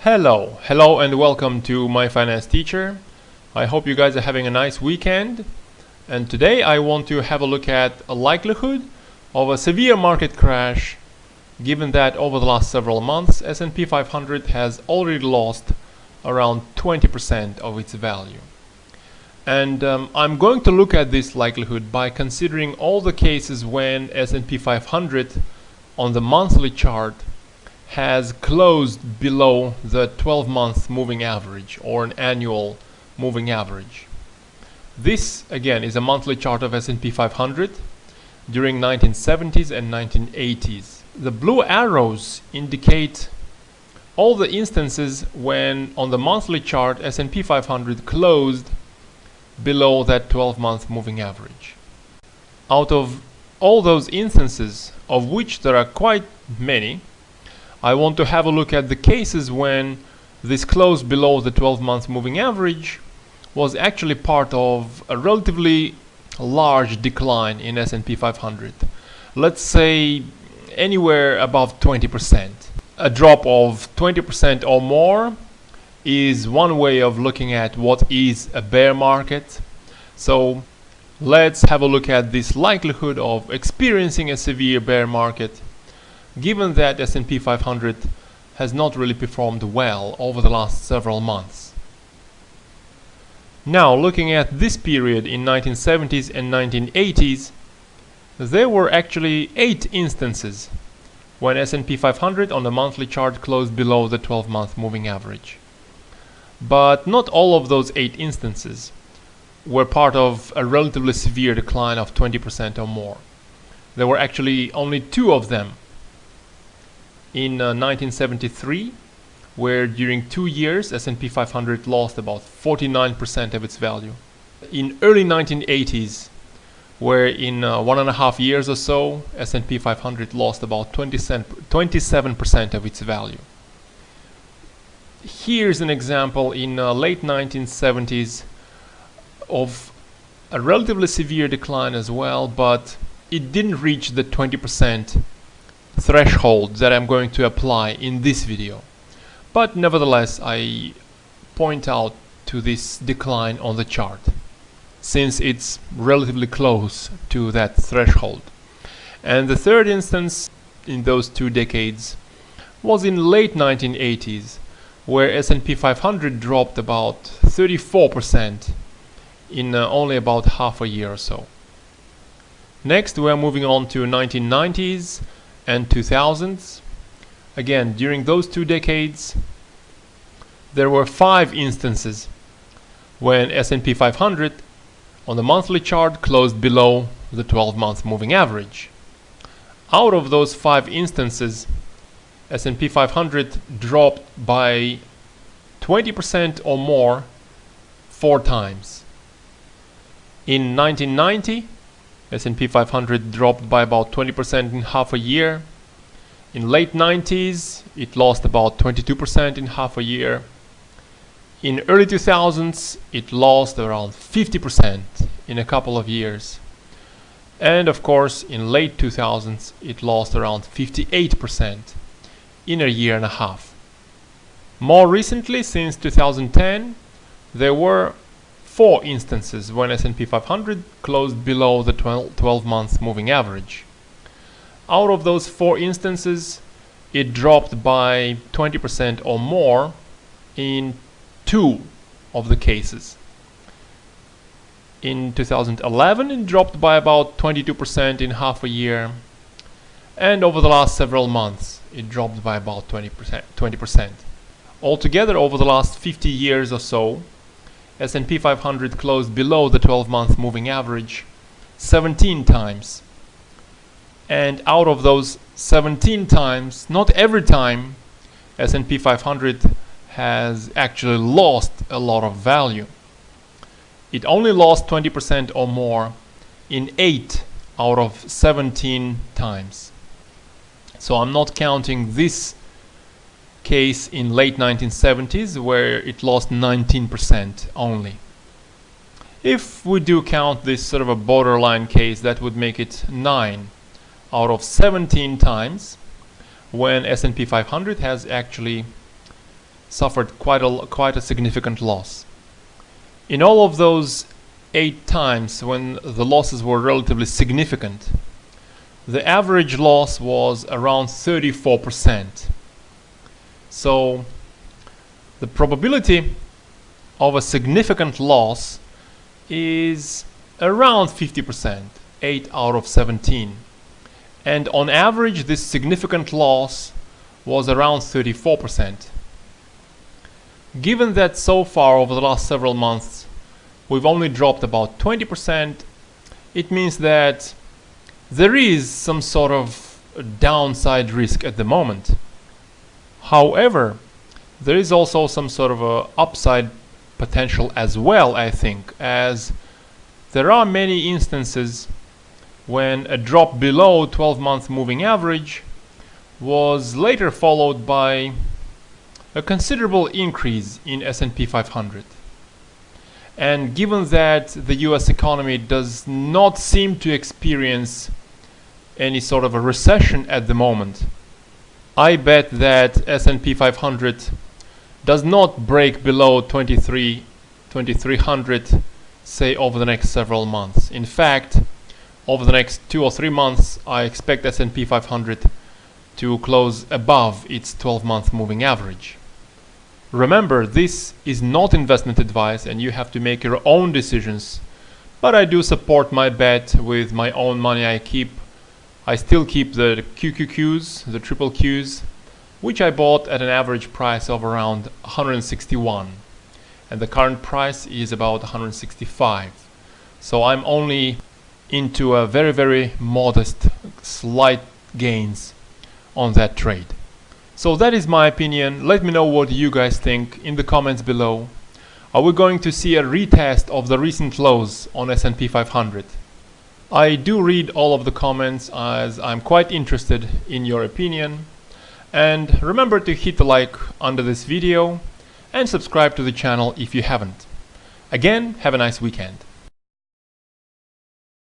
Hello and welcome to My Finance Teacher. I hope you guys are having a nice weekend. And today I want to have a look at a likelihood of a severe market crash, given that over the last several months S&P 500 has already lost around 20% of its value. And I'm going to look at this likelihood by considering all the cases when S&P 500 on the monthly chart has closed below the 12-month moving average or an annual moving average. This again is a monthly chart of S&P 500 during 1970s and 1980s. The blue arrows indicate all the instances when on the monthly chart S&P 500 closed below that 12-month moving average. Out of all those instances, of which there are quite many, I want to have a look at the cases when this close below the 12-month moving average was actually part of a relatively large decline in S&P 500. Let's say anywhere above 20%. A drop of 20% or more is one way of looking at what is a bear market. So let's have a look at this likelihood of experiencing a severe bear market, given that S&P 500 has not really performed well over the last several months. Now, looking at this period in 1970s and 1980s, there were actually 8 instances when S&P 500 on the monthly chart closed below the 12-month moving average. But not all of those 8 instances were part of a relatively severe decline of 20% or more. There were actually only 2 of them. In 1973, where during 2 years S&P 500 lost about 49% of its value. In early 1980s, where in 1.5 years or so S&P 500 lost about 27% of its value. Here's an example in late 1970s of a relatively severe decline as well, but it didn't reach the 20% threshold that I'm going to apply in this video. But nevertheless, I point out to this decline on the chart, since it's relatively close to that threshold. And the third instance in those 2 decades was in late 1980s, where S&P 500 dropped about 34% in only about half a year or so. Next, we are moving on to 1990s and 2000s. Again, during those 2 decades, there were 5 instances when S&P 500 on the monthly chart closed below the 12-month moving average. Out of those 5 instances, S&P 500 dropped by 20% or more 4 times. In 1990, S&P 500 dropped by about 20% in half a year. In late 90s, it lost about 22% in half a year. In early 2000s, it lost around 50% in a couple of years. And of course, in late 2000s, it lost around 58% in a year and a half. More recently, since 2010, there were 4 instances when S&P 500 closed below the 12-month moving average. Out of those 4 instances, it dropped by 20% or more in 2 of the cases. In 2011, it dropped by about 22% in half a year, and over the last several months, it dropped by about 20%. Altogether, over the last 50 years or so, S&P 500 closed below the 12-month moving average 17 times. And out of those 17 times, not every time S&P 500 has actually lost a lot of value. It only lost 20% or more in 8 out of 17 times. So I'm not counting this case in late 1970s, where it lost 19% only. If we do count this sort of a borderline case, that would make it 9 out of 17 times when S&P 500 has actually suffered quite a significant loss. In all of those 8 times when the losses were relatively significant, the average loss was around 34%. So the probability of a significant loss is around 50%, 8 out of 17. And on average, this significant loss was around 34%. Given that so far over the last several months we've only dropped about 20%, it means that there is some sort of downside risk at the moment. However, there is also some sort of a upside potential as well, I think, as there are many instances when a drop below 12-month moving average was later followed by a considerable increase in S&P 500. And given that the US economy does not seem to experience any sort of a recession at the moment, I bet that S&P 500 does not break below 2300, say, over the next several months. In fact, over the next 2 or 3 months, I expect S&P 500 to close above its 12-month moving average. Remember, this is not investment advice and you have to make your own decisions, but I do support my bet with my own money I keep. I still keep the QQQs, the triple Qs, which I bought at an average price of around 161, and the current price is about 165. So I'm only into a very modest slight gains on that trade. So that is my opinion. Let me know what you guys think in the comments below. Are we going to see a retest of the recent lows on S&P 500? I do read all of the comments as I'm quite interested in your opinion. And remember to hit the like under this video and subscribe to the channel if you haven't. Again, have a nice weekend.